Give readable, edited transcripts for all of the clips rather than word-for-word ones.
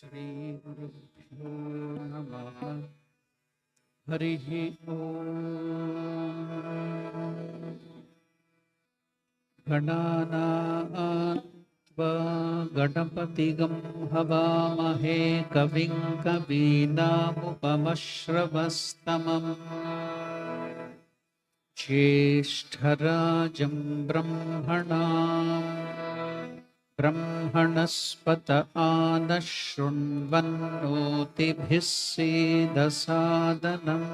श्रीगुरुभ्यो नमः। हरिः ओम्। गणानां त्वा गणपतिगं हवामहे कविं कवीनामुपमश्रवस्तमम् ज्येष्ठराजं ब्रह्मणस्पत आनः शृण्वन्नोतिभिः सीदसादनम्।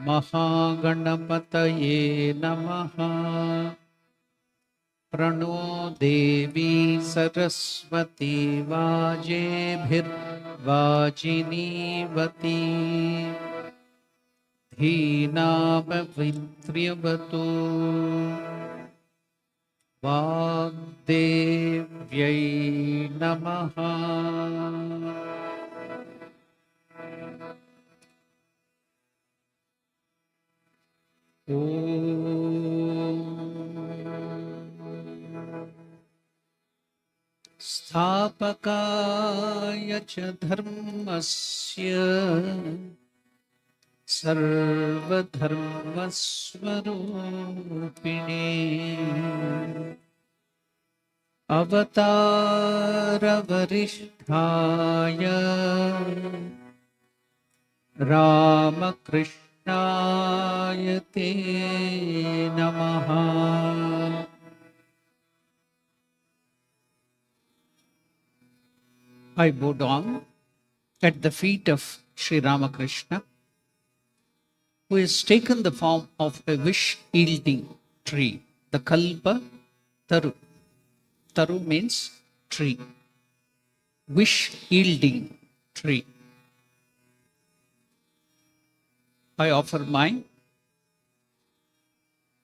महागणपतये नमः। प्रणो देवी सरस्वती वाजेभिर्वाजिनीवती। धीनामवित्र्यवतु वाग्देव्यै नमः। स्थापकाय च धर्मस्य सर्वधर्मस्वरूपिणे अवतारवरिष्ठाय रामकृष्णाय ते नमः। I bow down at the feet of Sri Ramakrishna, who has taken the form of a wish-yielding tree, the Kalpataru. Taru means tree, wish-yielding tree. I offer my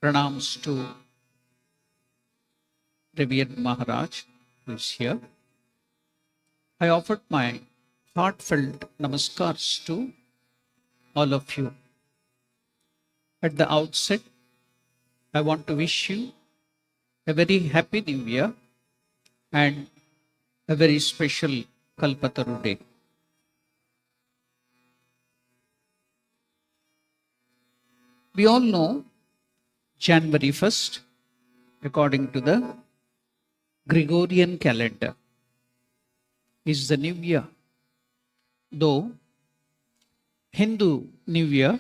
pranams to Revered Maharaj, who is here. I offered my heartfelt namaskars to all of you. At the outset, I want to wish you a very happy New Year and a very special Kalpataru day. We all know January 1st, according to the Gregorian calendar, is the New Year. Though Hindu New Year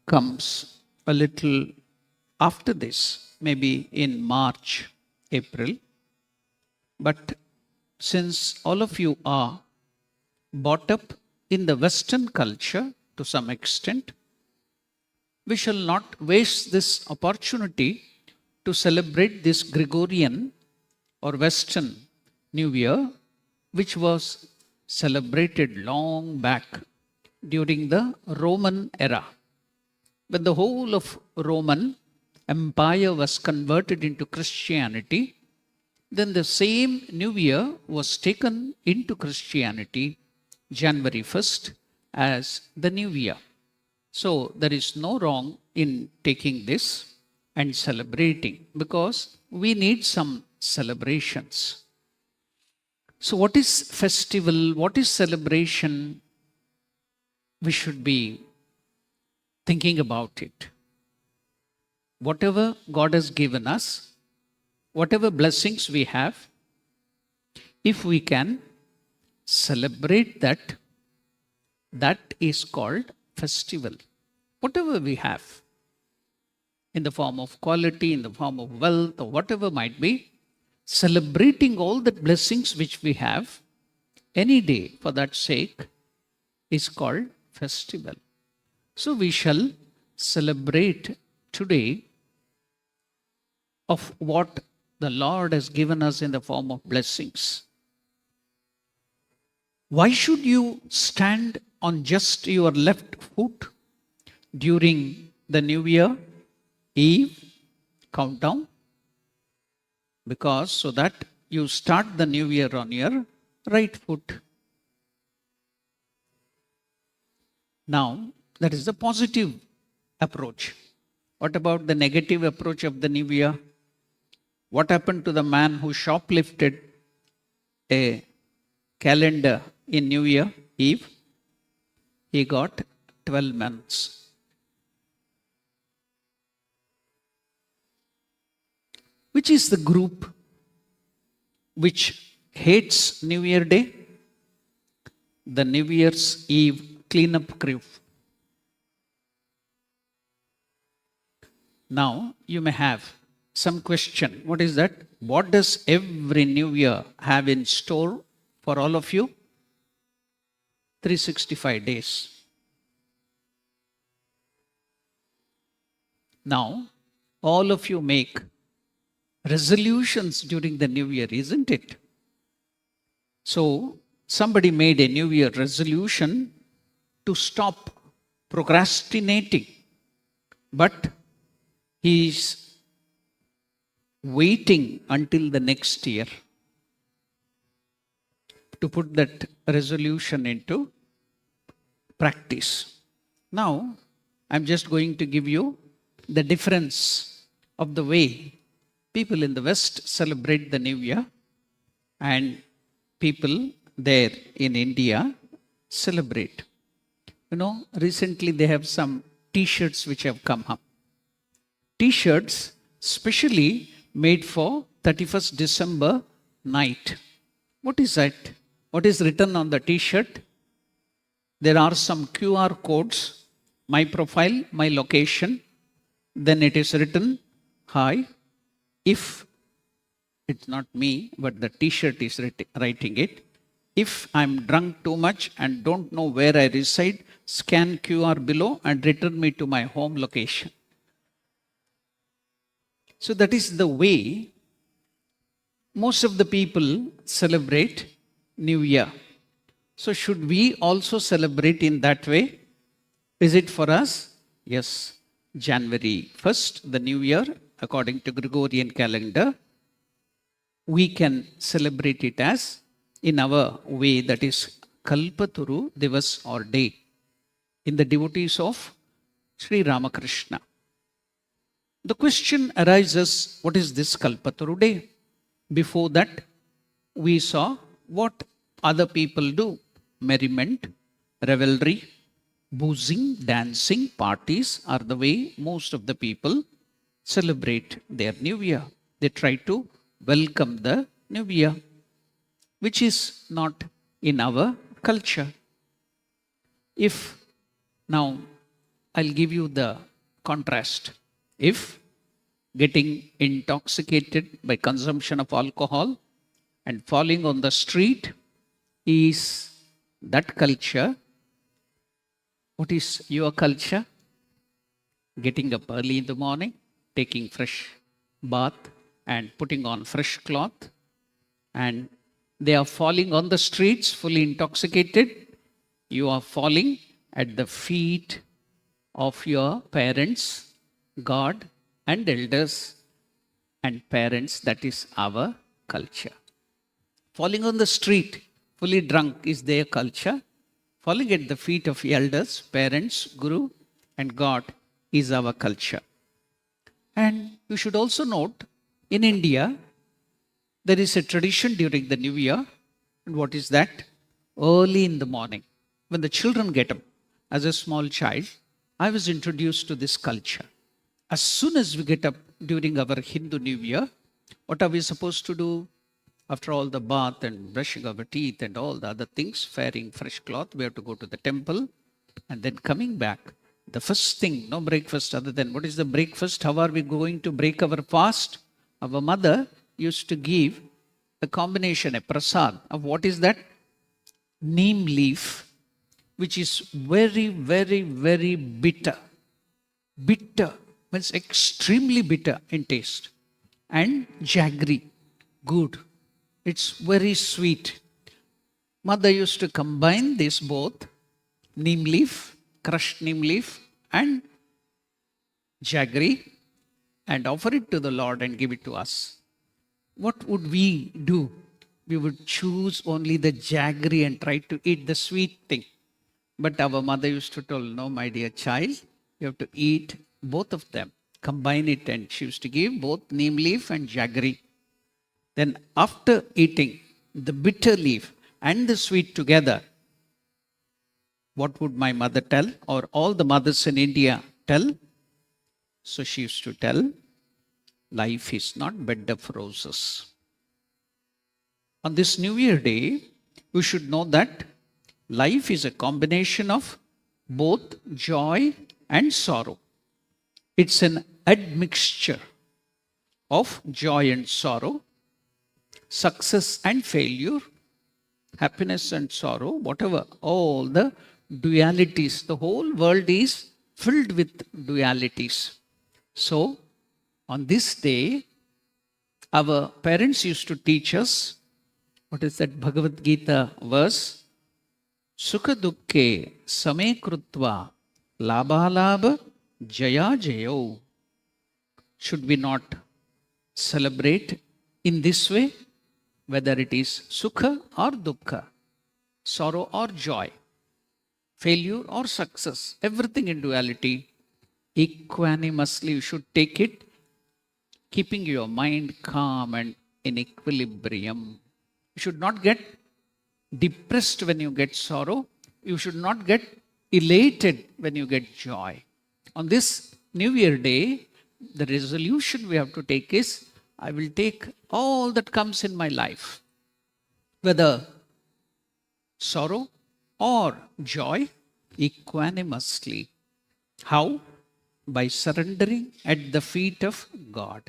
comes a little after this, maybe in March, April. But since all of you are brought up in the Western culture to some extent, we shall not waste this opportunity to celebrate this Gregorian or Western New Year, which was celebrated long back during the Roman era. When the whole of Roman Empire was converted into Christianity, then the same New Year was taken into Christianity January 1st as the New Year. So there is no wrong in taking this and celebrating, because we need some celebrations. So what is festival? What is celebration? We should be thinking about it. Whatever God has given us, whatever blessings we have, if we can celebrate that, that is called festival. Whatever we have, in the form of quality, in the form of wealth, or whatever might be, celebrating all the blessings which we have any day for that sake is called festival. So we shall celebrate today of what the Lord has given us in the form of blessings. Why should you stand on just your left foot during the New Year Eve countdown? Because so that you start the New Year on your right foot. Now, that is the positive approach. What about the negative approach of the New Year? What happened to the man who shoplifted a calendar in New Year Eve, he got 12 months. Which is the group which hates New Year Day? The New Year's Eve cleanup crew. Now, you may have some question. What is that? What does every New Year have in store for all of you? 365 days. Now, all of you make resolutions during the New Year, isn't it? So, somebody made a New Year resolution to stop procrastinating, but he is waiting until the next year to put that resolution into practice. Now, I'm just going to give you the difference of the way people in the West celebrate the New Year and people there in India celebrate. You know, recently they have some t-shirts which have come up. T-shirts specially made for 31st December night. What is that? What is written on the t-shirt? There are some QR codes, my profile, my location. Then it is written, hi, if, it's not me, but the t-shirt is writing it. If I'm drunk too much and don't know where I reside, scan QR below and return me to my home location. So that is the way most of the people celebrate New Year. So should we also celebrate in that way? Is it for us? Yes. January 1st, the New Year, according to Gregorian calendar, we can celebrate it as in our way, that is Kalpataru Divas or day, in the devotees of Sri Ramakrishna. The question arises, what is this Kalpataru day? Before that, we saw what other people do. Merriment, revelry, boozing, dancing, parties are the way most of the people celebrate their New Year. They try to welcome the New Year, which is not in our culture. If, now I'll give you the contrast. If getting intoxicated by consumption of alcohol and falling on the street is that culture, what is your culture? Getting up early in the morning, taking fresh bath and putting on fresh cloth, and they are falling on the streets fully intoxicated. You are falling at the feet of your parents, God and elders and parents. That is our culture. Falling on the street, fully drunk, is their culture. Falling at the feet of elders, parents, Guru and God is our culture. And you should also note, in India, there is a tradition during the New Year. And what is that? Early in the morning, when the children get up, as a small child, I was introduced to this culture. As soon as we get up during our Hindu New Year, what are we supposed to do? After all the bath and brushing our teeth and all the other things, wearing fresh cloth, we have to go to the temple. And then coming back, the first thing, no breakfast other than, what is the breakfast? How are we going to break our fast? Our mother used to give a combination, a prasad of what is that? Neem leaf, which is very, very, very bitter. Bitter means extremely bitter in taste. And jaggery, good. It's very sweet. Mother used to combine this both, neem leaf, crushed neem leaf and jaggery, and offer it to the Lord and give it to us. What would we do? We would choose only the jaggery and try to eat the sweet thing. But our mother used to tell, no, my dear child, you have to eat both of them. Combine it, and she used to give both neem leaf and jaggery. Then after eating the bitter leaf, and the sweet together, what would my mother tell, or all the mothers in India tell? So she used to tell, life is not bed of roses. On this New Year day, we should know that life is a combination of both joy and sorrow. It's an admixture of joy and sorrow, success and failure, happiness and sorrow, whatever, all the dualities. The whole world is filled with dualities. So, on this day, our parents used to teach us, what is that Bhagavad Gita verse? Sukha dukke same krutva labhalabha jaya jayo. Should we not celebrate in this way? Whether it is sukha or dukkha, sorrow or joy, failure or success, everything in duality, equanimously you should take it, keeping your mind calm and in equilibrium. You should not get depressed when you get sorrow. You should not get elated when you get joy. On this New Year day, the resolution we have to take is, I will take all that comes in my life, whether sorrow or joy, equanimously. How? By surrendering at the feet of God.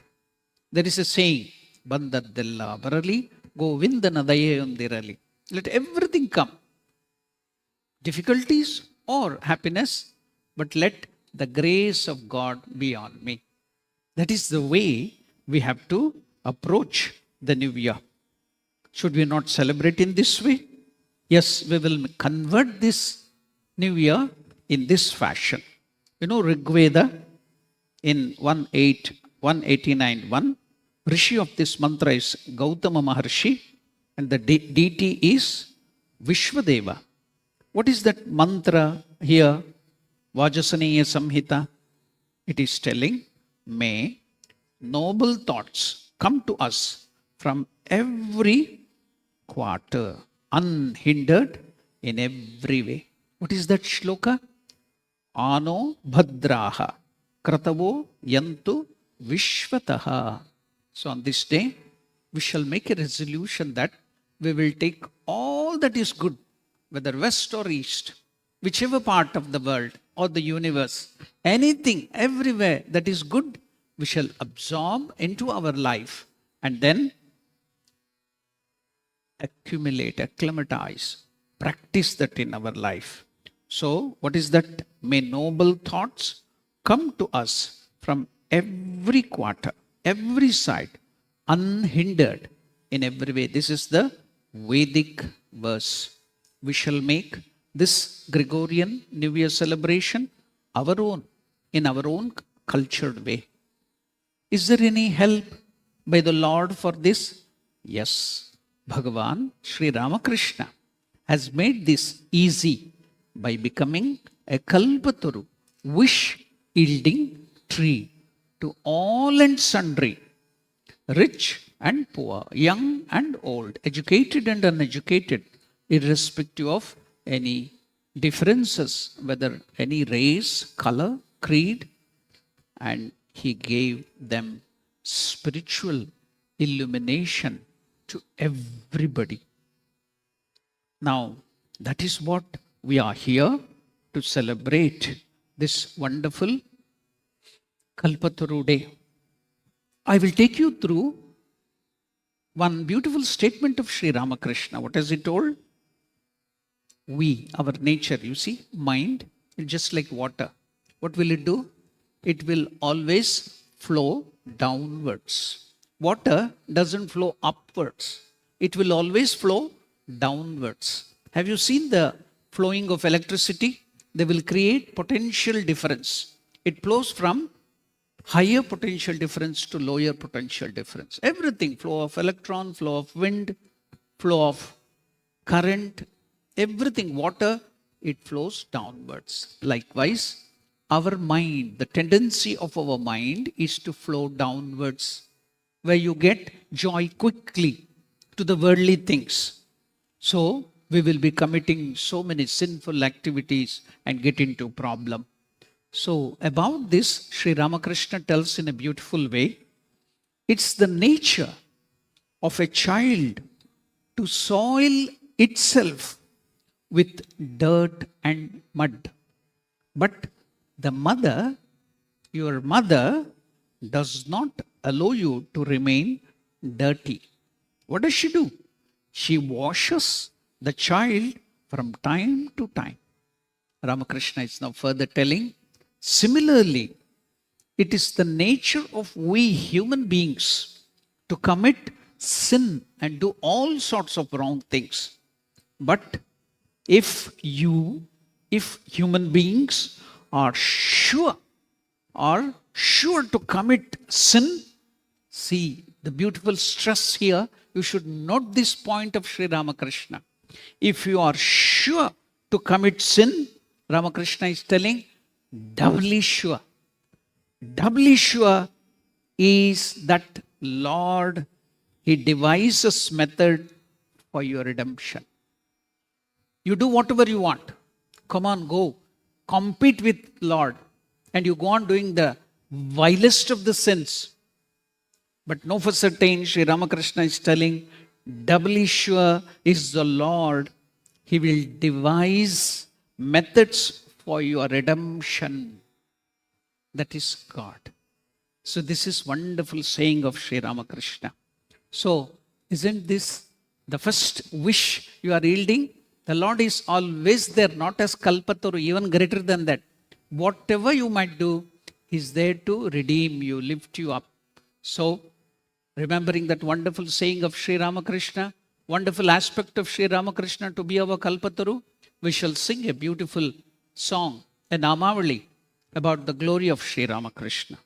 There is a saying, Bandadilla Barali, Govindanadayandirali. Let everything come, difficulties or happiness, but let the grace of God be on me. That is the way we have to approach the New Year. Should we not celebrate in this way? Yes, we will convert this New Year in this fashion. You know, Rigveda in 189.1, Rishi of this mantra is Gautama Maharshi, and the deity is Vishwadeva. What is that mantra here? Vajasaniya Samhita. It is telling, may noble thoughts come to us from every quarter, unhindered in every way. What is that shloka? Ano bhadraha kratavo yantu vishvataha. So on this day, we shall make a resolution that we will take all that is good, whether west or east, whichever part of the world or the universe, anything, everywhere that is good, we shall absorb into our life and then accumulate, acclimatize, practice that in our life. So, what is that? May noble thoughts come to us from every quarter, every side, unhindered in every way. This is the Vedic verse. We shall make this Gregorian New Year celebration our own, in our own cultured way. Is there any help by the Lord for this? Yes. Bhagavan Sri Ramakrishna has made this easy by becoming a Kalpataru, wish-yielding tree to all and sundry, rich and poor, young and old, educated and uneducated, irrespective of any differences, whether any race, color, creed, and he gave them spiritual illumination to everybody. Now, that is what we are here to celebrate this wonderful Kalpataru day. I will take you through one beautiful statement of Sri Ramakrishna. What has he told? We, our nature, you see, mind, just like water. What will it do? It will always flow downwards. Water doesn't flow upwards. It will always flow downwards. Have you seen the flowing of electricity? They will create potential difference. It flows from higher potential difference to lower potential difference. Everything, flow of electron, flow of wind, flow of current, everything, water, it flows downwards. Likewise, our mind, the tendency of our mind is to flow downwards, where you get joy quickly to the worldly things. So we will be committing so many sinful activities and get into problem. So about this, Sri Ramakrishna tells in a beautiful way, it's the nature of a child to soil itself with dirt and mud. But the mother, your mother, does not allow you to remain dirty. What does she do? She washes the child from time to time. Ramakrishna is now further telling, similarly, it is the nature of we human beings to commit sin and do all sorts of wrong things. But if human beings are sure to commit sin, see the beautiful stress here. You should note this point of Sri Ramakrishna. If you are sure to commit sin, Ramakrishna is telling, doubly sure is that Lord, He devises method for your redemption. You do whatever you want. Come on, go. Compete with Lord. And you go on doing the vilest of the sins. But know for certain, Sri Ramakrishna is telling, doubly sure is the Lord. He will devise methods for your redemption. That is God. So this is wonderful saying of Sri Ramakrishna. So isn't this the first wish you are yielding? The Lord is always there, not as Kalpataru, even greater than that. Whatever you might do, He is there to redeem you, lift you up. So remembering that wonderful saying of Sri Ramakrishna, wonderful aspect of Sri Ramakrishna to be our Kalpataru, we shall sing a beautiful song, a Namavali, about the glory of Sri Ramakrishna.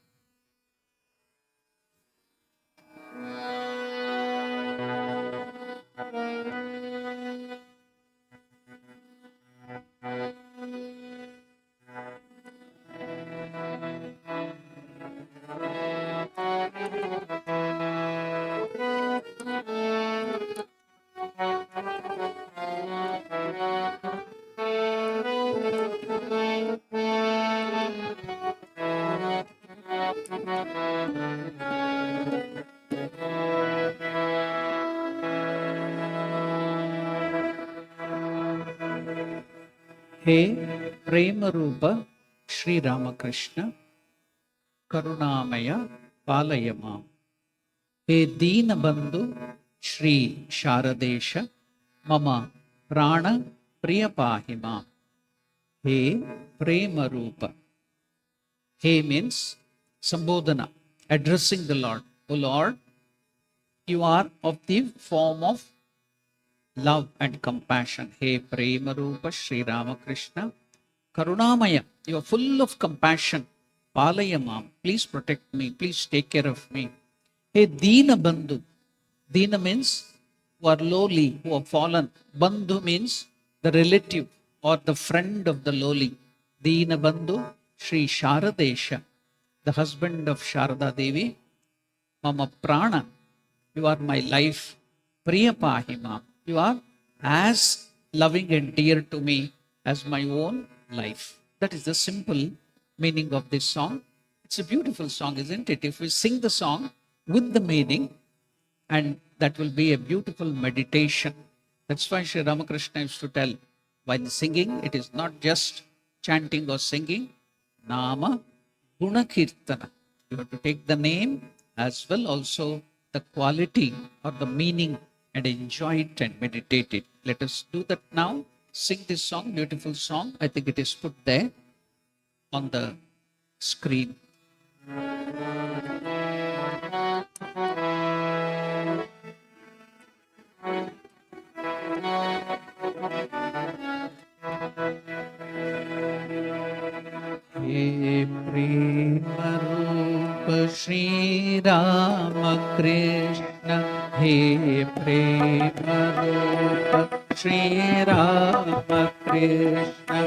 हे प्रेम रूप श्री रामकृष्ण करुणामय पालय मां. हे दीन बंधु श्री शारदेश मम प्राण प्रिय पाहि मां. हे प्रेम रूप. He means Sambodhana, addressing the Lord. O Lord, you are of the form of love and compassion. Hey Prema Rupa Sri Ramakrishna Karunamaya, you are full of compassion. Palayamam, please protect me, please take care of me. Hey Dina Bandhu. Dina means who are lowly, who are fallen. Bandhu means the relative or the friend of the lowly. Dina Bandhu Sri Sharadesha, the husband of Sharada Devi. Mama Prana, you are my life. Priya Pahima, you are as loving and dear to me as my own life. That is the simple meaning of this song. It's a beautiful song, isn't it? If we sing the song with the meaning, and that will be a beautiful meditation. That's why Sri Ramakrishna used to tell, while singing, it is not just chanting or singing. Nama Guna Kirtana. You have to take the name as well also the quality or the meaning, and enjoy it and meditate it. Let us do that now. Sing this song, beautiful song. I think it is put there on the screen. He Prema Rupa Shri Ramakrishna. He Prema Rupa Shri Ramakrishna Krishna,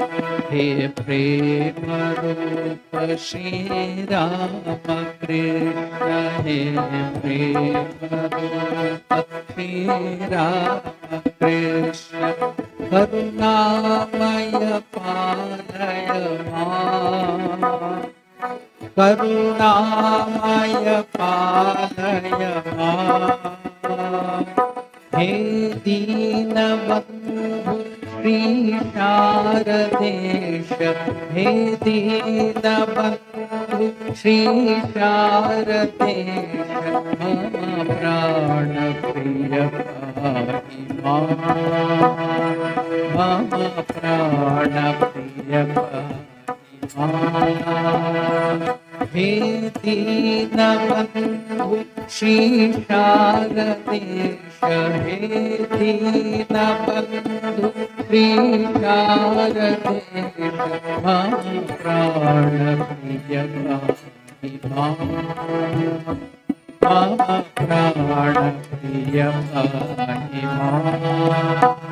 He Prema Rupa Shri Rama Krishna, He Prema Rupa Shri Rama Krishna, Karunamaya Palaya Maam, Karunamaya Palaya Maam, He Deenabandhu Shri Sharadesha, He Deenabandhu Shri Sharadesha, Mama Prana Priya Pahi Maam, Mama Prana Priya Pahi Maam, He Deenabandhu Shri Sharadesha, He Deenabandhu Shri Sharadesha, Mama Prana Priya Pahi Maam, Mama Prana Priya Pahi Maam.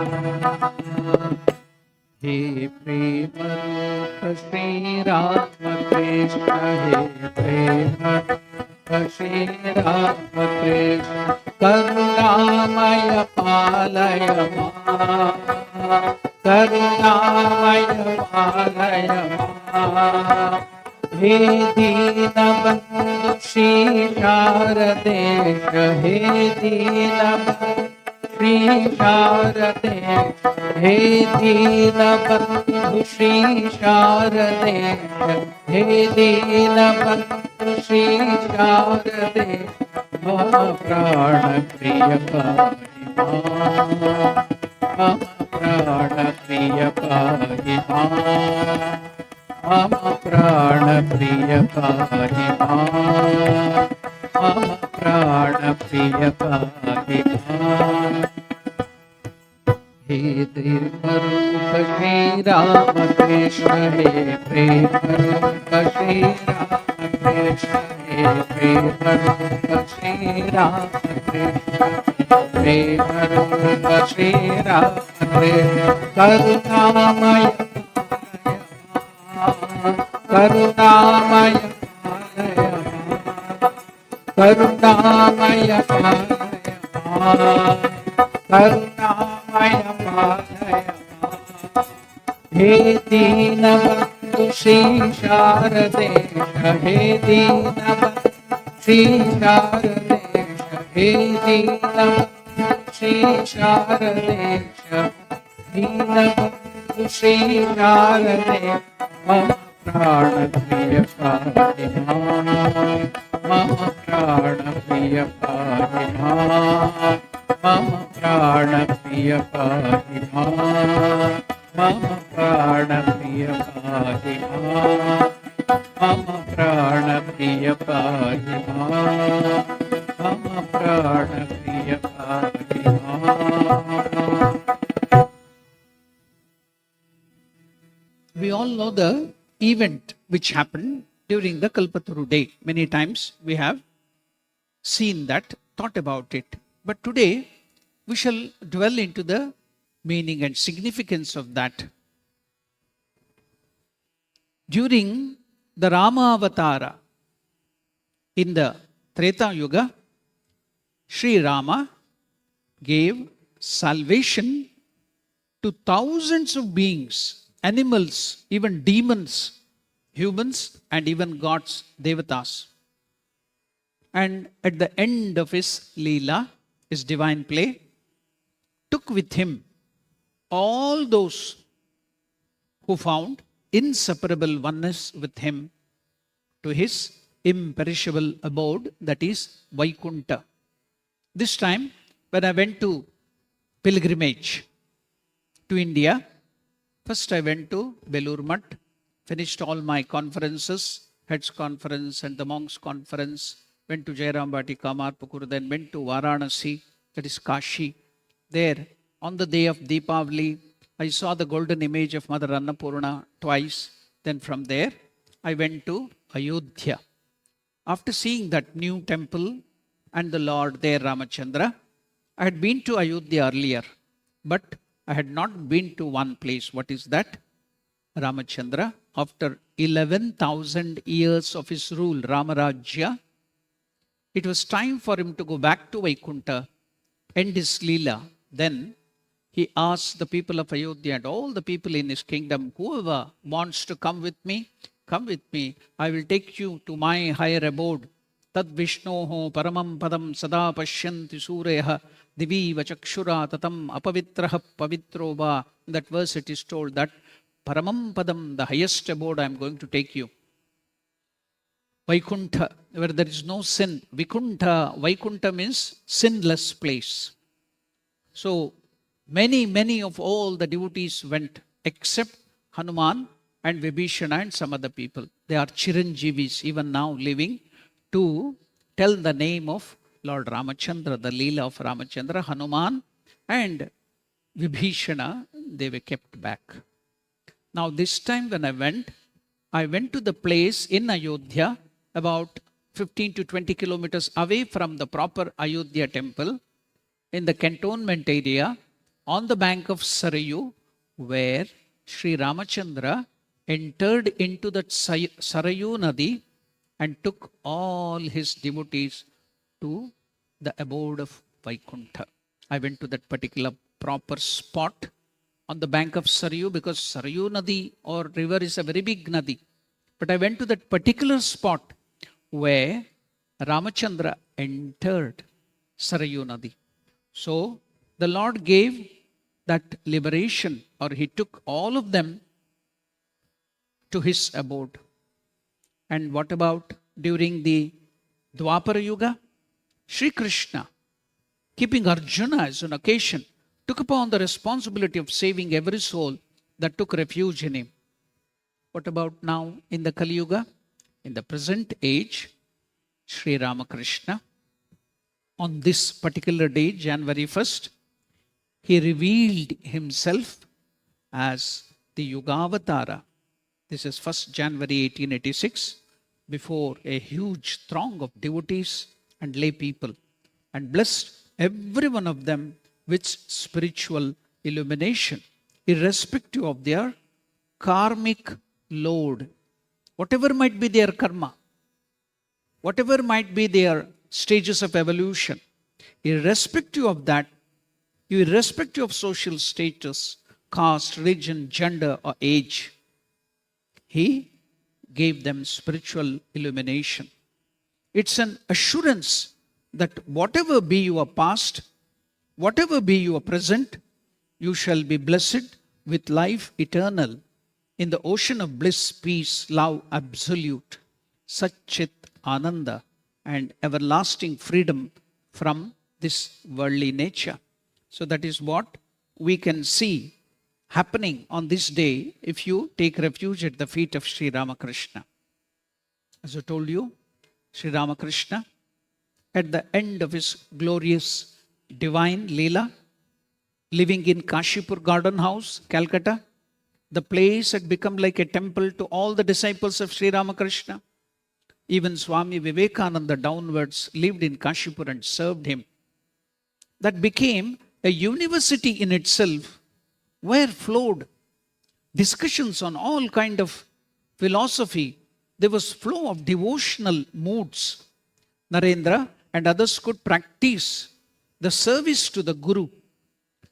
He Prema Rupa Shri Rama Krishna, He Prema Rupa Shri Rama Krishna, Karunamaya Palaya Maam, Karunamaya Palaya Maam, He Deenabandhu Shri Sharadesha, He Deenabandhu Shri Sharadesha, He Deenabandhu Shri Sharadesha, He Deenabandhu Shri Sharadesha, Mama Prana Priya Pahi Maam, Mama Prana Priya Pahi Maam, Mama Prana Priya Pahi Maam, Mama Prana Priya Pahi Maam. He Prema Rupa Shri Rama Krishna, He Prema Rupa Shri Rama Krishna, He Prema Rupa Shri Rama Krishna, Prema Rupa Shri Rama Krishna, Karunamaya Karunamaya Karunamaya Karunamaya Palaya, He Deenabandhu Shri Sharadesha, He Deenabandhu Shri Sharadesha, He Deenabandhu Shri Sharadesha, Deenabandhu Shri Sharadesha, Mama Prana Priya Pahi Maam, Mama Prana Priya Pahi Maam, Mama Prana Priya Pahi Maam, Mama Prana Priya Pahi Maam, Mama Prana Priya Pahi Maam, Mama Prana Priya Pahi Maam. We all know the event which happened during the Kalpataru day. Many times we have seen that, thought about it. But today we shall dwell into the meaning and significance of that. During the Rama Avatara in the Treta Yuga, Sri Rama gave salvation to thousands of beings, animals, even demons, humans, and even gods, devatas. And at the end of his Leela, his divine play, took with him all those who found inseparable oneness with him to his imperishable abode, that is Vaikunta. This time, when I went to pilgrimage to India, first I went to Belur Mutt, finished all my conferences, heads conference and the monks conference, went to Jairambati, Kamarpukur, then went to Varanasi, that is Kashi. There, on the day of Deepavali, I saw the golden image of Mother Annapurna twice. Then from there, I went to Ayodhya. After seeing that new temple and the Lord there, Ramachandra, I had been to Ayodhya earlier, but I had not been to one place. What is that? Ramachandra, after 11,000 years of his rule, Ramarajya, it was time for him to go back to Vaikunta, end his Leela. Then he asked the people of Ayodhya and all the people in his kingdom, whoever wants to come with me, come with me. I will take you to my higher abode. Tad Vishnoho Paramam Padam Sada Pashyanti Sureha Divi Vachakshura Tatam Apavitraha Pavitroba. In that verse it is told that Paramam Padam, the highest abode, I am going to take you. Vaikuntha, where there is no sin. Vaikuntha means sinless place. So many of all the devotees went except Hanuman and Vibhishana and some other people. They are Chiranjeevis, even now living, to tell the name of Lord Ramachandra, the Leela of Ramachandra. Hanuman and Vibhishana, they were kept back. Now this time when I went to the place in Ayodhya, about 15 to 20 kilometers away from the proper Ayodhya temple, in the cantonment area, on the bank of Sarayu, where Sri Ramachandra entered into that Sarayu Nadi and took all his devotees to the abode of Vaikuntha. I went to that particular proper spot on the bank of Sarayu, because Sarayu Nadi or river is a very big Nadi. But I went to that particular spot where Ramachandra entered Sarayu Nadi. So the Lord gave that liberation, or he took all of them to his abode. And what about during the Dwapara Yuga? Sri Krishna, keeping Arjuna as an occasion, took upon the responsibility of saving every soul that took refuge in him. What about now in the Kali Yuga? In the present age, Sri Ramakrishna, on this particular day, January 1st, he revealed himself as the Yugavatara. This is 1st January 1886, before a huge throng of devotees and lay people, and blessed every one of them with spiritual illumination, irrespective of their karmic load. Whatever might be their karma, whatever might be their stages of evolution, irrespective of that, irrespective of social status, caste, religion, gender, or age, he gave them spiritual illumination. It's an assurance that whatever be your past, whatever be your present, you shall be blessed with life eternal in the ocean of bliss, peace, love, absolute, Satchit Ananda, and everlasting freedom from this worldly nature. So that is what we can see happening on this day if you take refuge at the feet of Sri Ramakrishna. As I told you, Sri Ramakrishna, at the end of his glorious divine Leela, living in Kashipur Garden House, Calcutta, the place had become like a temple to all the disciples of Sri Ramakrishna. Even Swami Vivekananda downwards lived in Kashipur and served him. That became a university in itself, where flowed discussions on all kind of philosophy. There was flow of devotional moods. Narendra and others could practice the service to the Guru,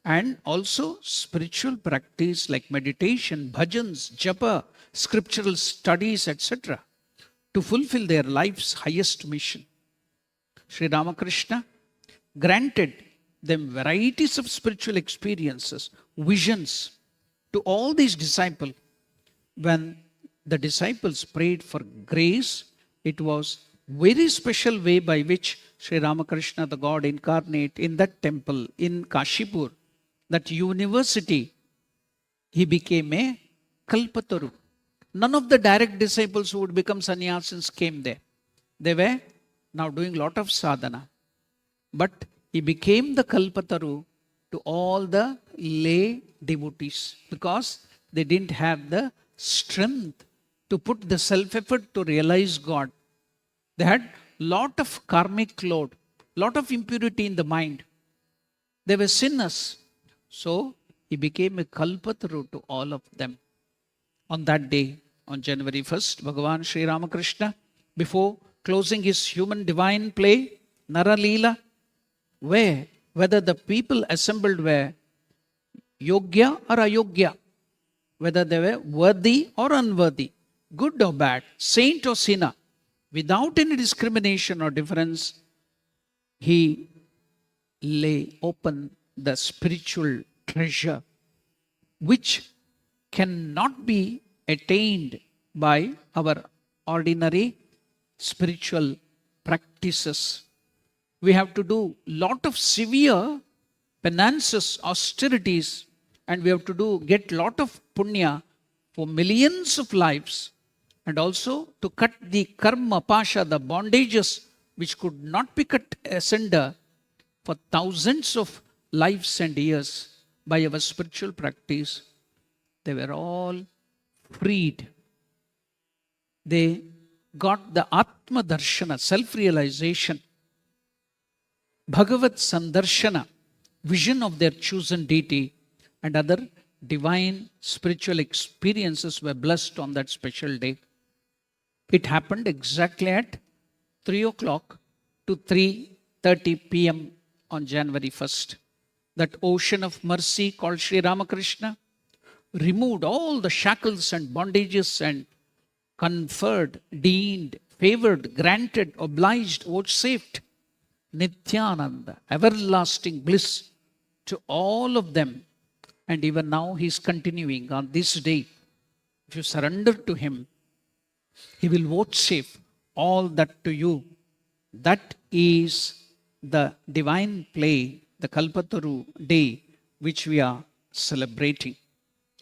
and also spiritual practice like meditation, bhajans, japa, scriptural studies, etc., to fulfill their life's highest mission. Sri Ramakrishna granted them varieties of spiritual experiences, visions to all these disciples. When the disciples prayed for grace, it was very special way by which Sri Ramakrishna, the God incarnate in that temple in Kashipur, that university, he became a Kalpataru. None of the direct disciples who would become sannyasins came there. They were now doing lot of sadhana. But he became the Kalpataru to all the lay devotees, because they didn't have the strength to put the self-effort to realize God. They had lot of karmic load, lot of impurity in the mind. They were sinners. So he became a Kalpataru to all of them. On that day, on January 1st, Bhagavan Sri Ramakrishna, before closing his human divine play, Nara Leela, whether the people assembled were Yogya or Ayogya, whether they were worthy or unworthy, good or bad, saint or sinner, without any discrimination or difference, he lay open the spiritual treasure which cannot be attained by our ordinary spiritual practices. We have to do lot of severe penances, austerities, and we have to get lot of punya for millions of lives, and also to cut the karma pasha, the bondages which could not be cut asunder for thousands of lives and years by our spiritual practice. They were all freed. They got the Atma Darshana, self-realization, Bhagavat Sandarshana, vision of their chosen deity, and other divine spiritual experiences were blessed on that special day. It happened exactly at 3 o'clock to 3:30 p.m. on January 1st. That ocean of mercy called Sri Ramakrishna removed all the shackles and bondages and conferred, deemed, favored, granted, obliged, vouchsafed Nityananda, everlasting bliss to all of them. And even now he is continuing on this day. If you surrender to him, he will vouchsafe all that to you. That is the divine play, the Kalpataru day, which we are celebrating.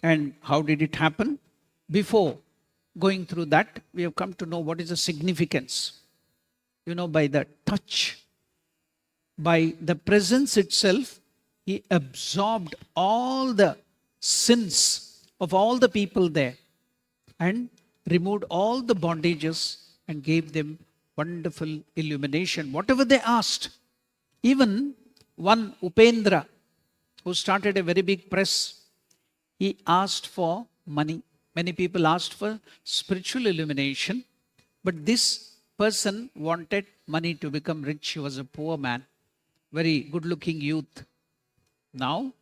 And how did it happen? Before going through that, we have come to know what is the significance. By the touch, by the presence itself, he absorbed all the sins of all the people there and removed all the bondages and gave them wonderful illumination. Whatever they asked, even one Upendra, who started a very big press, he asked for money. Many people asked for spiritual illumination, but this person wanted money to become rich. He was a poor man, very good-looking youth. Now,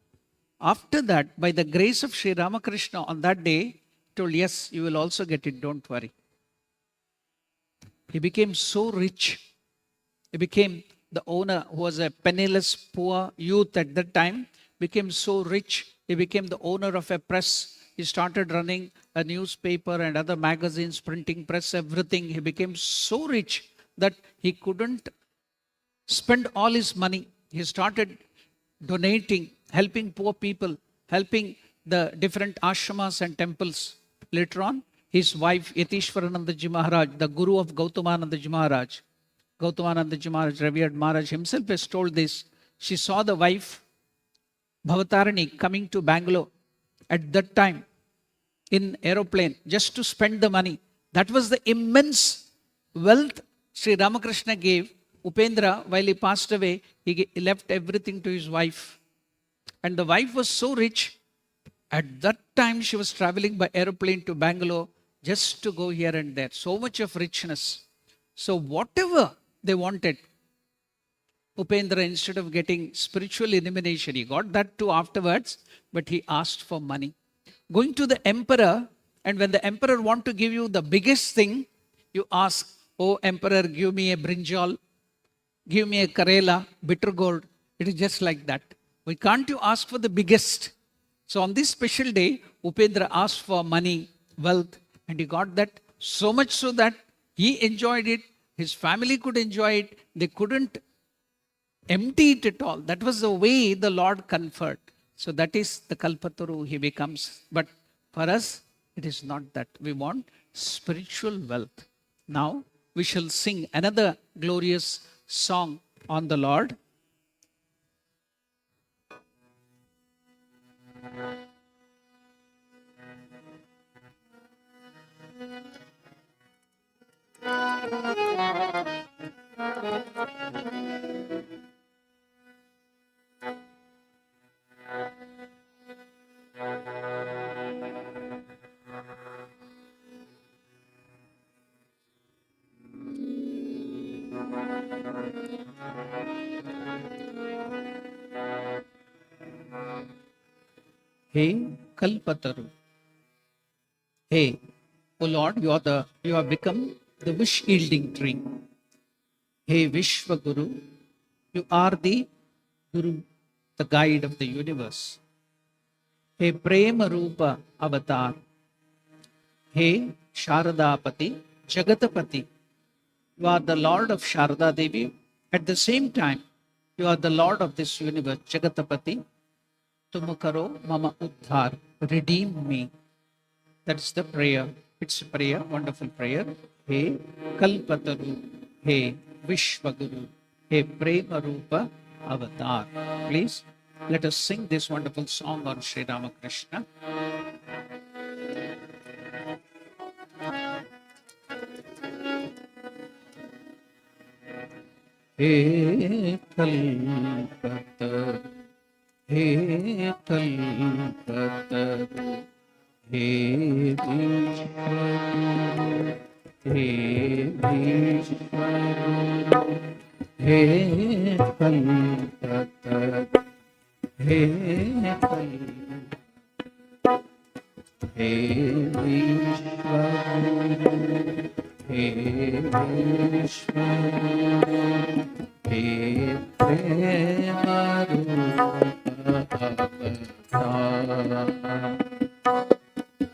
after that, by the grace of Sri Ramakrishna on that day, told, yes, you will also get it, don't worry. He became so rich. He became the owner, who was a penniless, poor youth at that time, became so rich. He became the owner of a press. He started running a newspaper and other magazines, printing press, everything. He became so rich that he couldn't spend all his money. He started donating, helping poor people, helping the different ashramas and temples. Later on, his wife, Yatishwaranandaji Maharaj, the guru of Gautamanandaji Maharaj, Revered Maharaj himself has told this. She saw the wife, Bhavatarani, coming to Bangalore at that time in aeroplane just to spend the money. That was the immense wealth Sri Ramakrishna gave. Upendra, while he passed away, he left everything to his wife. And the wife was so rich. At that time, she was traveling by aeroplane to Bangalore just to go here and there. So much of richness. So whatever they wanted, Upendra, instead of getting spiritual illumination, he got that too afterwards, but he asked for money. Going to the emperor, and when the emperor wants to give you the biggest thing, you ask, oh emperor, give me a brinjal, give me a Karela, bitter gourd. It is just like that. Why can't you ask for the biggest? So on this special day, Upendra asked for money, wealth, and he got that, so much so that he enjoyed it, his family could enjoy it, they couldn't empty it at all. That was the way the Lord conferred. So that is the Kalpataru he becomes. But for us, it is not that. We want spiritual wealth. Now, we shall sing another glorious song on the Lord. Hey Kalpataru. Hey, O Lord, you have become the wish-yielding tree. Hey Vishwaguru, you are the Guru, the guide of the universe. Hey Prema Rupa Avatar. Hey Sharadapati, Jagatapati. You are the Lord of Sharada Devi. At the same time, you are the Lord of this universe, Jagatapati. Tumakaro Mama Uddhar. Redeem me. That's the prayer. It's a prayer, wonderful prayer. Hey Kalpataru. Hey Vishwaguru. Hey Prema Rupa Avatar. Please let us sing this wonderful song on Sri Ramakrishna. Hey Kalpataru. Hey Kalpataru. Hey Vishwaguru. Hey Vishwaguru. Hey Kalpataru. Hey Kalpataru. Hey Vishwaguru. Hey Vishwaguru. Hey Prema Rupa Avatar.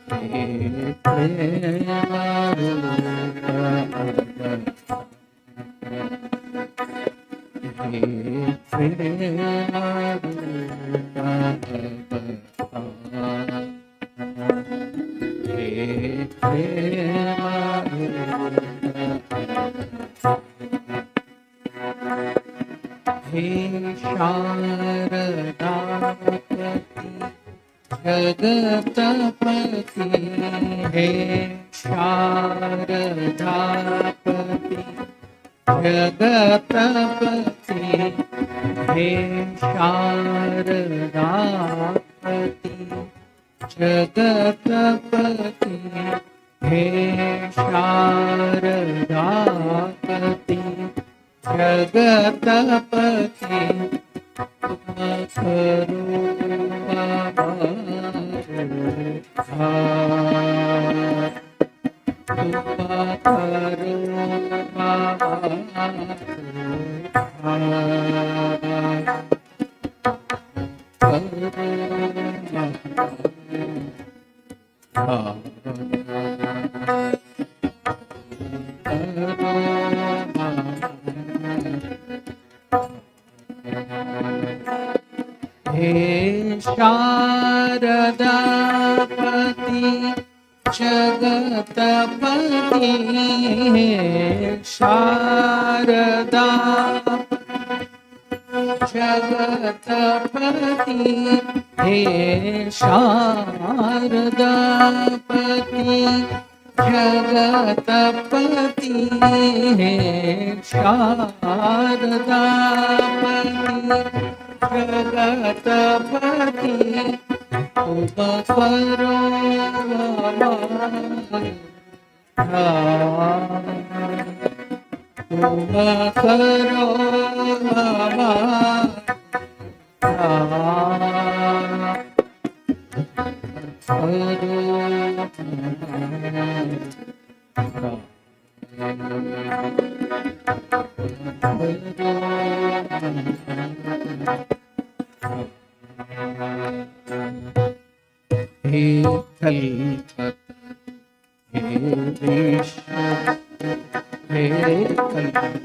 Hey Prema Rupa Avatar. Hey Prema Rupa Avatar. Hey Prema Rupa Avatar. Hey Sharadapati, Jagatapati. Hey Sharadapati, Jagatapati. Hey Sharadapati, Jagatapati. Hey Sharadapati, Jagatapati. Tumakaro Mama Uddhar. Kalpataru Mama Hey Sharadapati, Jagatapati. Hey Sharadapati, Jagatapati. Hey Sharadapati, Jagatapati. Hey Sharadapati, Jagatapati. Kalpataru Mama Uddhar. Kalpataru Mama Uddhar. Hey Kalpataru. Hey Vishwaguru. Hey Kalpataru.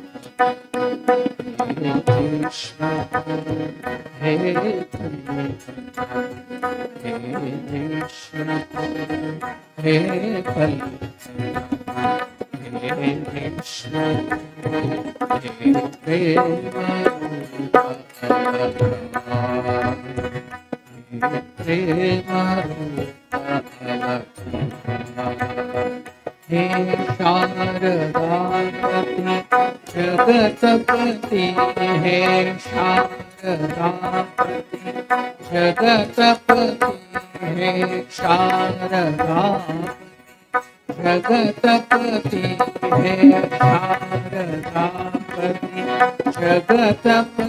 Hey Vishwaguru. Hey Kalpataru. Hey Vishwaguru. Hey Kalpataru. Hey Vishwaguru. Hey Prema Rupa Avatar. Prema Rupa Avatar. Hey Sharadapati, Jagatapati. Hey Sharadapati, Jagatapati. Hey Sharadapati, Jagatapati. Hey Sharadapati, Jagatapati.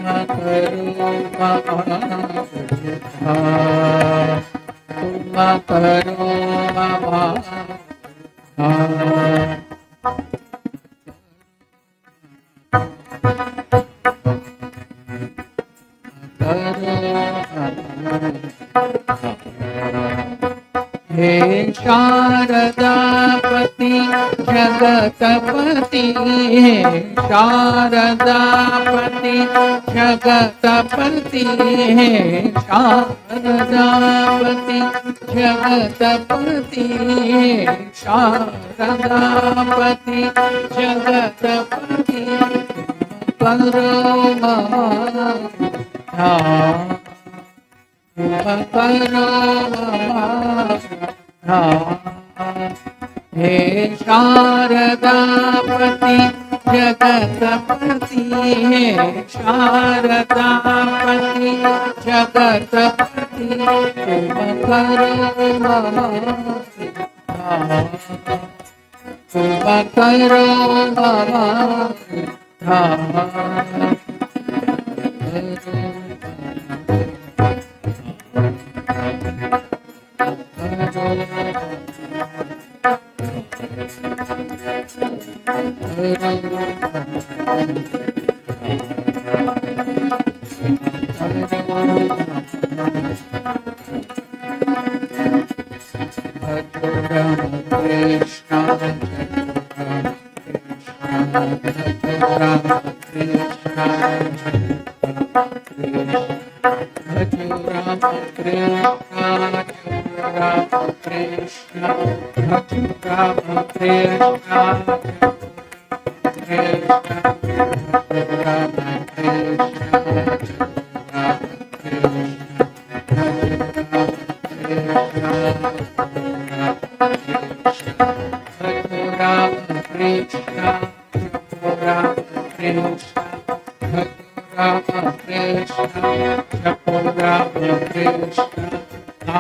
करो तुम करो हे शारदापति जगतपति हे शारदापति जगतपति हे शारदापति जगतपति हे शारदापति जगतपति करो करो हे शारदापति जगतपति हे शारदापति जगतपति तुम करो तुम करो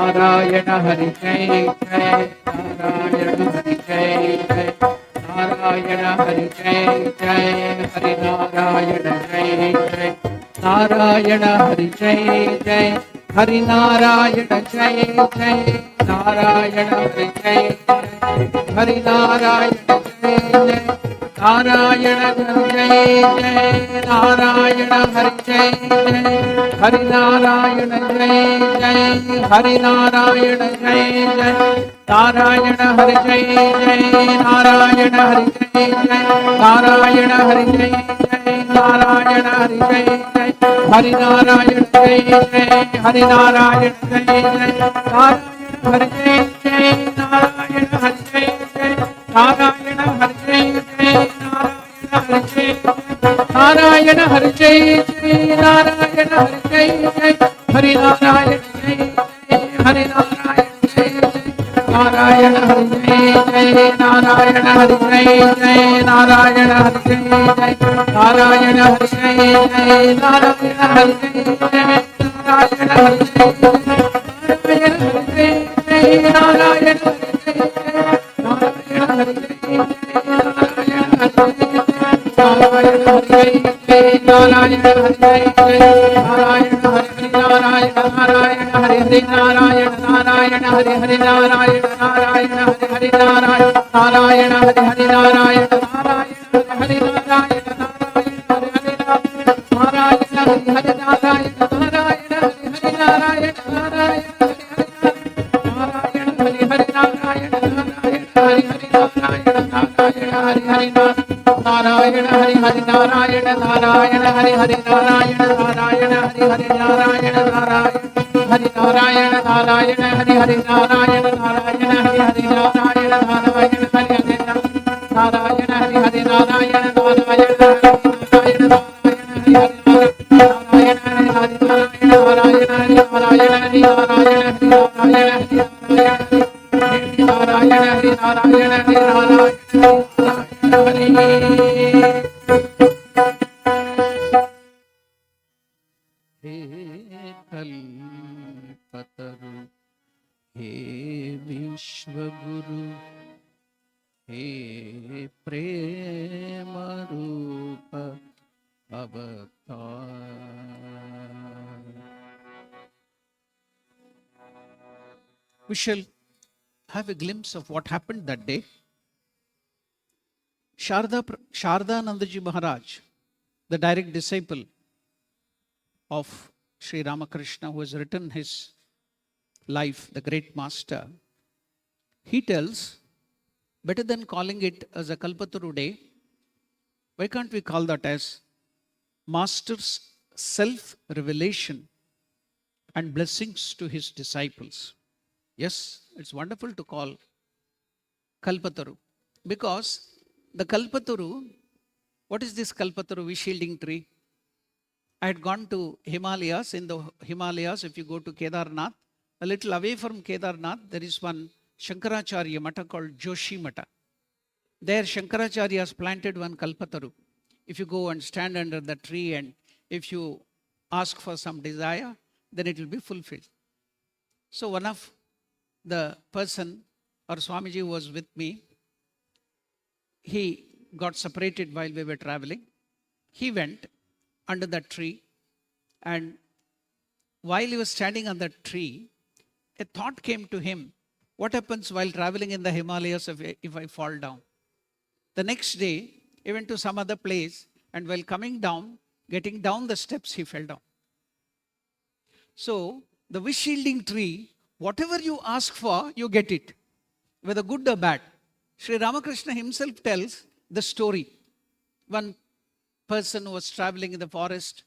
नारायण हरि जय जय नारायण हरि जय जय नारायण हरि जय जय हरि नारायण जय जय नारायण हरि जय जय हरि नारायण जय जय नारायण हरि जय जय हरि नारायण जय जय नारायण हरि जय जय नारायण हरि जय जय हरि नारायण जय जय हरि नारायण जय जय नारायण हरि जय जय नारायण हरि जय जय नारायण हरि जय जय नारायण हरि जय जय हरि नारायण जय जय हरि नारायण जय जय नारायण हरि जय जय नारायण हरि जय जय नारायण हरि जय जय नारायण हरि जय जय नारायण हरि जय जय हरि नारायण जय जय हरि नारायण जय जय नारायण हरि जय जय नारायण हरि जय जय नारायण हरि जय जय नारायण हरि जय जय नारायण हरि जय जय नारायण हरि जय जय नारायण हरि जय जय नारायण हरि जय जय नारायण हरि जय जय नारायण हरि जय जय नारायण हरि नारायण नारायण हरि हरि नारायण नारायण हरि हरि नारायण नारायण हरि हरि नारायण नारायण हरि हरि नारायण नारायण हरि नारायण नारायण हरि हरि नारायण हरि हरि नारायण नारायण हरि हरि नारायण नारायण हरि हरि नारायण नारायण हरि हरि नारायण नारायण हरि हरि नारायण हरि हरि नारायण नारायण हरि हरि नारायण नारायण हरि हरि नारायण नारायण हरि नारायण नारायण हरि हरि नारायण नारायण हरि हरि नारायण नारायण हरि हरि नारायण हरि हरि नारायण नारायण नारायण हरि हरि नारायण हरि हरि नारायण नारायण हरि नारायण हरि नारायण हरि नारायण हरि नारायण हरि नारायण हे कल्पतरु हे विश्वगुरु हे प्रेम रूप avatar. We shall have a glimpse of what happened that day. Shardanandaji Maharaj, the direct disciple of Sri Ramakrishna, who has written his life, the great master, he tells, better than calling it as a Kalpataru day, why can't we call that as Master's self-revelation and blessings to his disciples? Yes, it's wonderful to call Kalpataru, because the Kalpataru, what is this Kalpataru shielding tree? I had gone to Himalayas. In the Himalayas, if you go to Kedarnath, a little away from Kedarnath, there is one Shankaracharya Mata called Joshi Mata. There Shankaracharya has planted one Kalpataru. If you go and stand under the tree and if you ask for some desire, then it will be fulfilled. So one of the person, or Swamiji who was with me, he got separated while we were traveling. He went under that tree, and while he was standing on that tree, a thought came to him, what happens while traveling in the Himalayas if I fall down? The next day, he went to some other place, and while coming down, getting down the steps, he fell down. So, the wish shielding tree, whatever you ask for, you get it, whether good or bad. Sri Ramakrishna himself tells the story. One person who was traveling in the forest,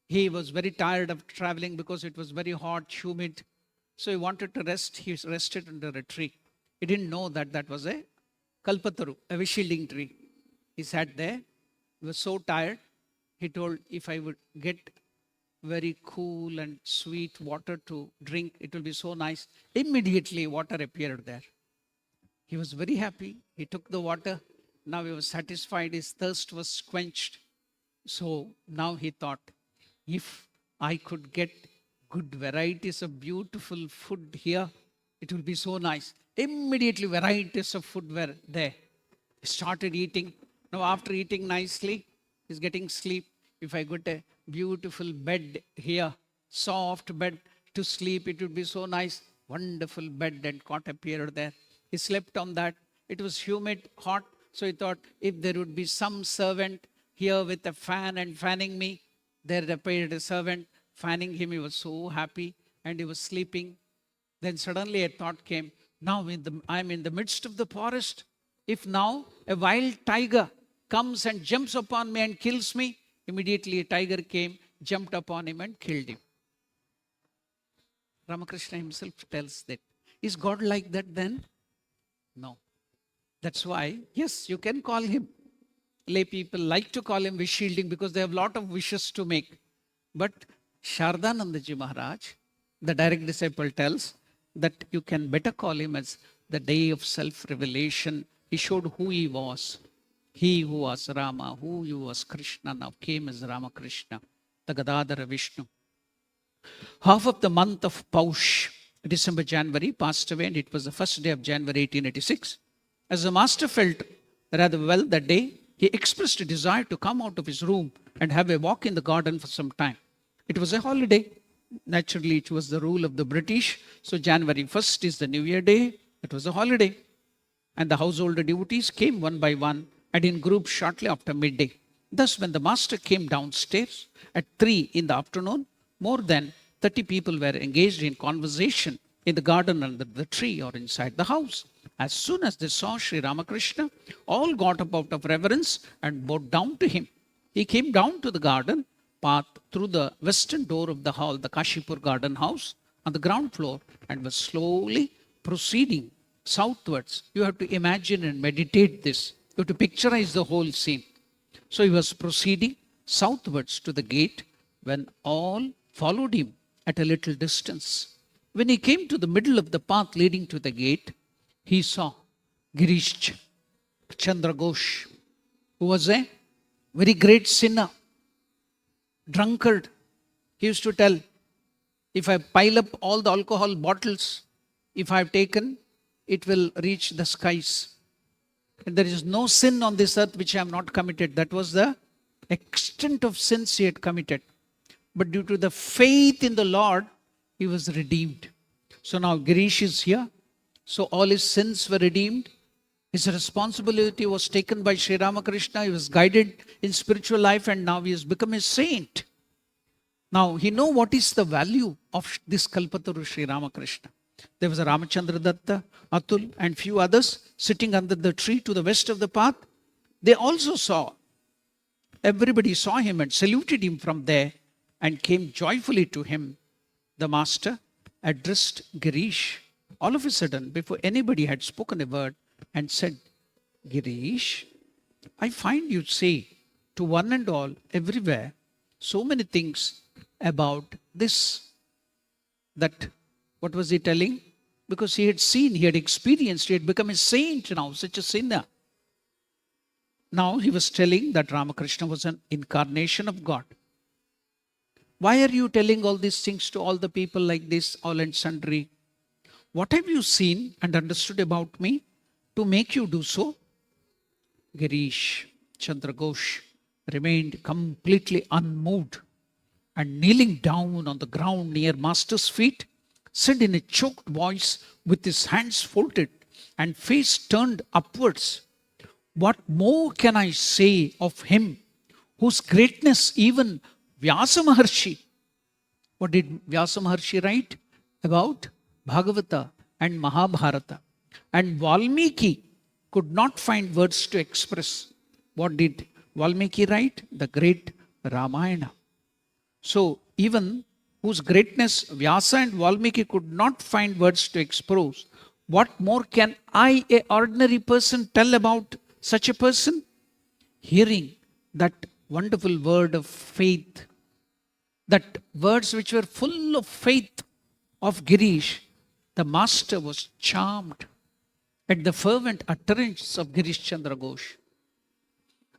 he was very tired of traveling because it was very hot, humid. So he wanted to rest. He rested under a tree. He didn't know that that was a Kalpataru, a wish shielding tree. He sat there. He was so tired. He told, if I would get very cool and sweet water to drink, it will be so nice. Immediately water appeared there. He was very happy. He took the water. Now he was satisfied. His thirst was quenched. So now he thought, if I could get good varieties of beautiful food here, it will be so nice. Immediately varieties of food were there. He started eating. Now after eating nicely, he's getting sleep. If I got a beautiful bed here, soft bed to sleep, it would be so nice. Wonderful bed and cot appeared there. He slept on that. It was humid, hot. So he thought, if there would be some servant here with a fan and fanning me, there appeared a servant fanning him. He was so happy and he was sleeping. Then suddenly a thought came, now I'm in the midst of the forest. If now a wild tiger comes and jumps upon me and kills me, immediately a tiger came, jumped upon him and killed him. Ramakrishna himself tells that. Is God like that then? No. That's why, yes, you can call him. Lay people like to call him wish shielding because they have a lot of wishes to make. But Shardanandaji Maharaj, the direct disciple, tells that you can better call him as the day of self-revelation. He showed who he was. He who was Rama, who was Krishna, now came as Ramakrishna, the Gadadhara Vishnu. Half of the month of Paush, December, January, passed away, and it was the first day of January 1886. As the master felt rather well that day, he expressed a desire to come out of his room and have a walk in the garden for some time. It was a holiday. Naturally, it was the rule of the British. So January 1st is the New Year Day. It was a holiday. And the household devotees came one by one and in groups shortly after midday. Thus, when the master came downstairs at 3 in the afternoon, more than 30 people were engaged in conversation in the garden under the tree or inside the house. As soon as they saw Sri Ramakrishna, all got up out of reverence and bowed down to him. He came down to the garden path through the western door of the hall, the Kashipur garden house, on the ground floor, and was slowly proceeding southwards. You have to imagine and meditate this. You have to picturize the whole scene. So he was proceeding southwards to the gate when all followed him at a little distance. When he came to the middle of the path leading to the gate, he saw Girish Chandra Ghosh, who was a very great sinner, drunkard. He used to tell, if I pile up all the alcohol bottles, if I have taken, it will reach the skies. And there is no sin on this earth which I have not committed. That was the extent of sins he had committed. But due to the faith in the Lord, he was redeemed. So now Girish is here. So all his sins were redeemed. His responsibility was taken by Sri Ramakrishna. He was guided in spiritual life, and now he has become a saint. Now he know what is the value of this Kalpataru Sri Ramakrishna. There was a Ramachandra Datta, Atul, and few others sitting under the tree to the west of the path. They also saw. Everybody saw him and saluted him from there and came joyfully to him. The master addressed Girish all of a sudden, before anybody had spoken a word, and said, Girish, I find you say to one and all, everywhere, so many things about this, that. What was he telling? Because he had seen, he had experienced, he had become a saint now, such a sinner. Now he was telling that Ramakrishna was an incarnation of God. Why are you telling all these things to all the people like this, all and sundry? What have you seen and understood about me to make you do so? Girish Chandra Ghosh remained completely unmoved, and kneeling down on the ground near Master's feet, said in a choked voice with his hands folded and face turned upwards, what more can I say of him whose greatness even Vyasa Maharshi, what did Vyasa Maharshi write about Bhagavata and Mahabharata? And Valmiki could not find words to express. What did Valmiki write? The great Ramayana. So even whose greatness Vyasa and Valmiki could not find words to express, what more can I, a ordinary person, tell about such a person? Hearing that wonderful word of faith, that words which were full of faith of Girish, the master was charmed at the fervent utterance of Girish Chandra Ghosh.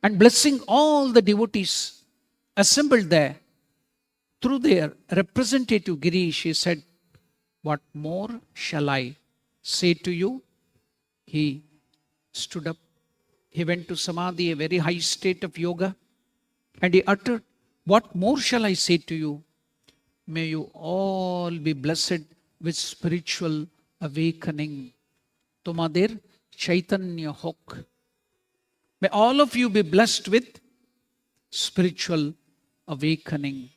And blessing all the devotees assembled there, through their representative Girish, he said, what more shall I say to you? He stood up. He went to Samadhi, a very high state of yoga, and he uttered, what more shall I say to you? May you all be blessed with spiritual awakening. Tomadir Chaitanya Hok. May all of you be blessed with spiritual awakening.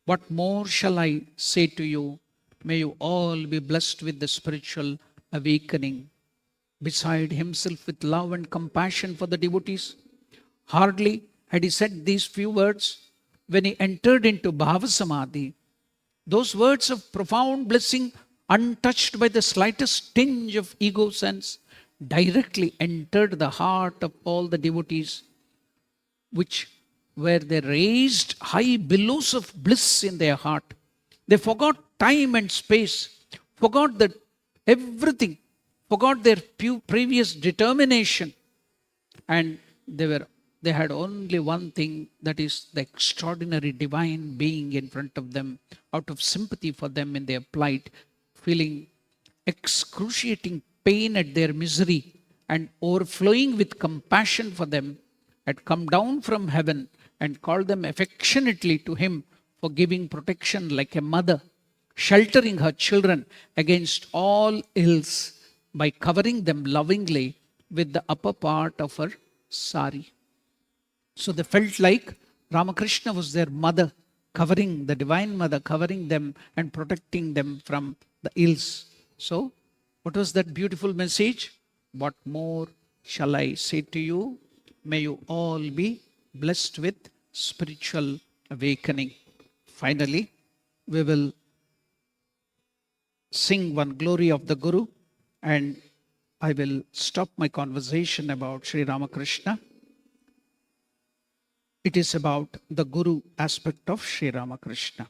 What more shall I say to you? May you all be blessed with the spiritual awakening. Beside himself with love and compassion for the devotees, hardly had he said these few words when he entered into Bhava Samadhi. Those words of profound blessing, untouched by the slightest tinge of ego sense, directly entered the heart of all the devotees, which where they raised high billows of bliss in their heart. They forgot time and space, forgot that everything, forgot their previous determination, and they had only one thing, that is the extraordinary divine being in front of them, out of sympathy for them in their plight, feeling excruciating pain at their misery and overflowing with compassion for them, had come down from heaven and called them affectionately to him for giving protection like a mother, sheltering her children against all ills by covering them lovingly with the upper part of her sari. So they felt like Ramakrishna was their mother, covering the divine mother, covering them and protecting them from the ills. So what was that beautiful message? What more shall I say to you? May you all be blessed with spiritual awakening. Finally, we will sing one glory of the Guru, and I will stop my conversation about Sri Ramakrishna. It is about the Guru aspect of Sri Ramakrishna.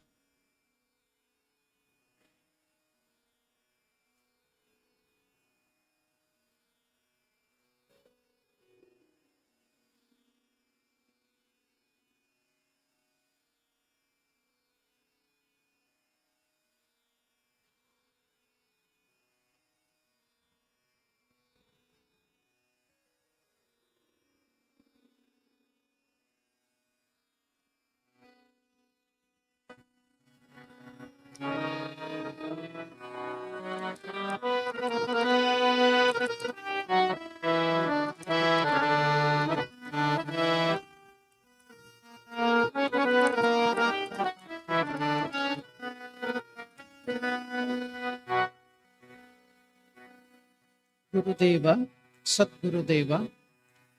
Gurudeva, Sadgurudeva,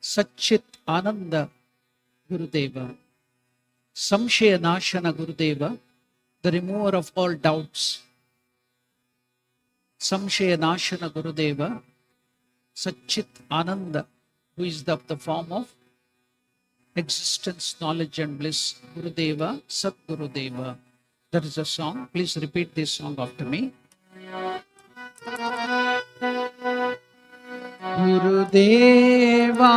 Satchit Ananda Gurudeva, Samshaya Nashana Gurudeva, the remover of all doubts. Samshaya Nashana Gurudeva, Satchit Ananda, who is of the form of existence, knowledge and bliss. Gurudeva, Sadgurudeva. That is a song. Please repeat this song after me. Gurudeva,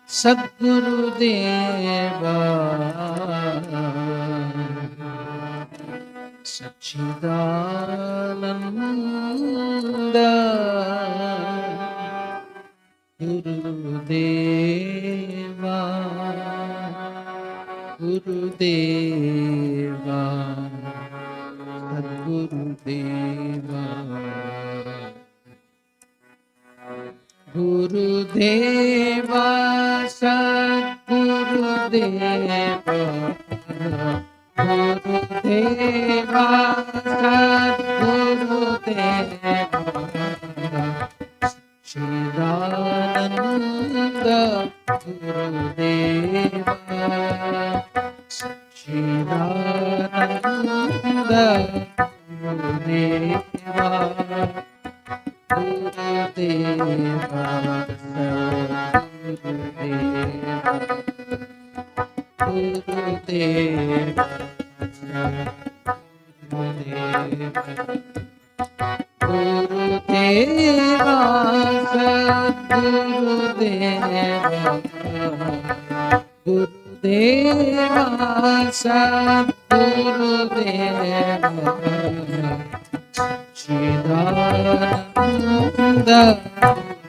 Sadgurudeva, Satchidananda Gurudeva, Gurudeva, Sadgurudeva, Gurudeva, Sadgurudeva, Gurudeva, Sadgurudeva, Satchidananda Gurudeva, Satchidananda Gurudeva, Gurudeva, Gurudeva, Gurudeva, Gurudeva, Sadgurudeva, Satchidananda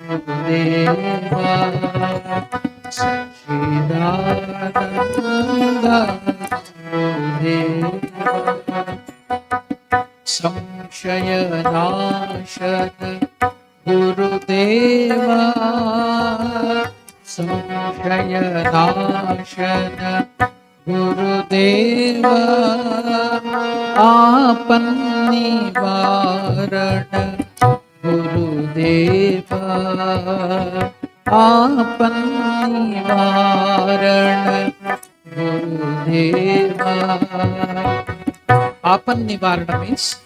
Gurudeva, Satchidananda Gurudeva, Samshaya Nashana Gurudeva, Samshaya Nashana Gurudeva, Apannivarana Gurudeva, Apannivarana Gurudeva. Apan Nivarana means,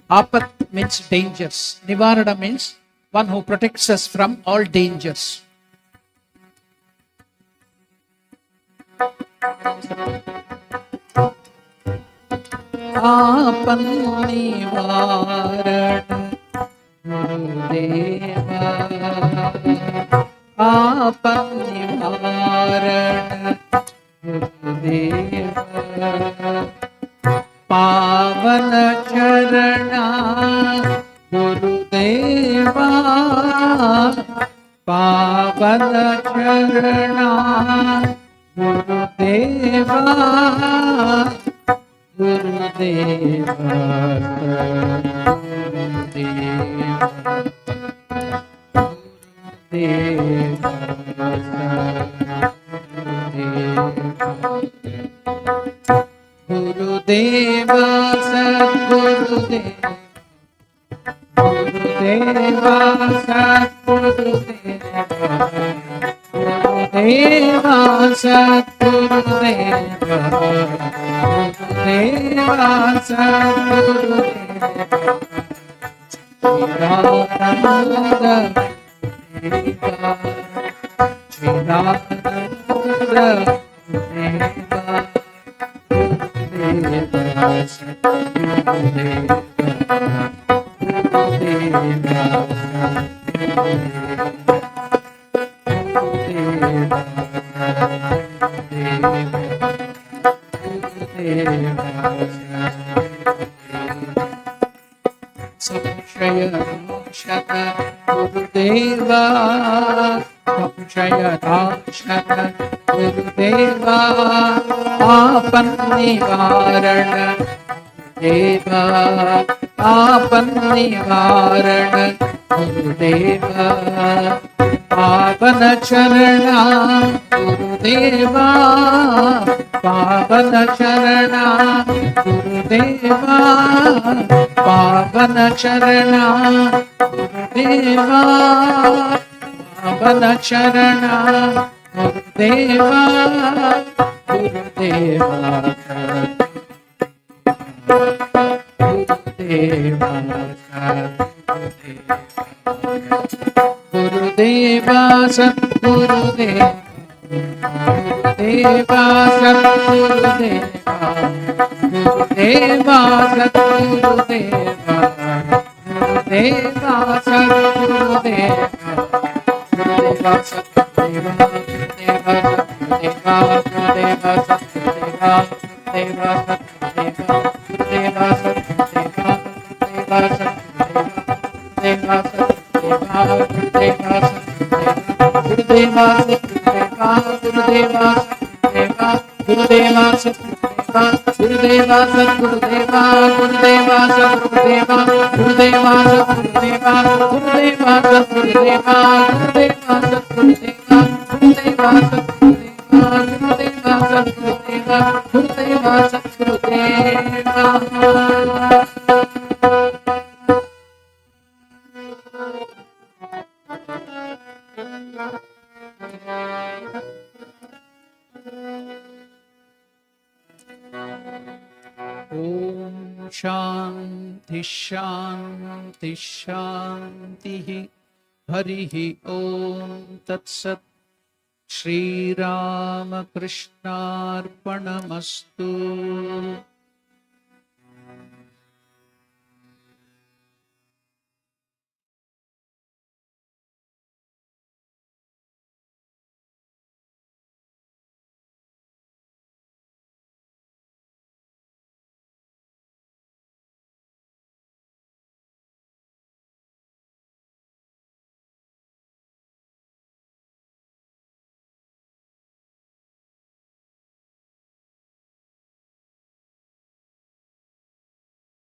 Apat means dangers. Nivarana means one who protects us from all dangers. Apan Nivarana Gurudeva, Apan Nivarana Gurudeva, Pavana Charana Gurudeva, Pavana Charana Gurudeva, Gurudeva, Gurudeva, Sadgurudeva, Gurudeva, Sadgurudeva, Gurudeva, Sadgurudeva, Gurudeva, Sadgurudeva, Chidananda Deva, Chidananda Deva, Samshaya Nashana Gurudeva, Samshaya Nashana Gurudeva, Apannivarana Gurudeva, Apannivarana Gurudeva, Pavana Charana Gurudeva, Pavana Charana Gurudeva, Pavana Charana गुरुदेवा पावन चरणा गुरुदेवा गुरुदेवा गुरुदेवा गुरुदेवा सद्गुरुदेवा गुरुदेवा सद्गुरुदेवा गुरुदेवा सद्गुरुदेवा गुरुदेवा सद्गुरुदेवा गुरुदेवा सद्गुरुदेवा गुरुदेवा गुरुदेवा सद्गुरुदेवा गुरुदेवा सद्गुरुदेवा गुरुदेवा सद्गुरुदेवा गुरुदेवा सद्गुरुदेवा गुरुदेवा सद्गुरुदेवा गुरुदेवा सद्गुरुदेवा गुरुदेवा सद्गुरुदेवा गुरुदेवा सद्गुरुदेवा गुरुदेवा सद्गुरुदेवा गुरुदेवा सद्गुरुदेवा गुरुदेवा सद्गुरुदेवा गुरुदेवा सद्गुरुदेवा गुरुदेवा सद्गुरुदेवा गुरुदेवा सद्गुरुदेवा गुरुदेवा सद्गुरुदेवा ओम शांति शांति शांति हरि ओम तत्सत् श्री राम कृष्णार्पणमस्तु।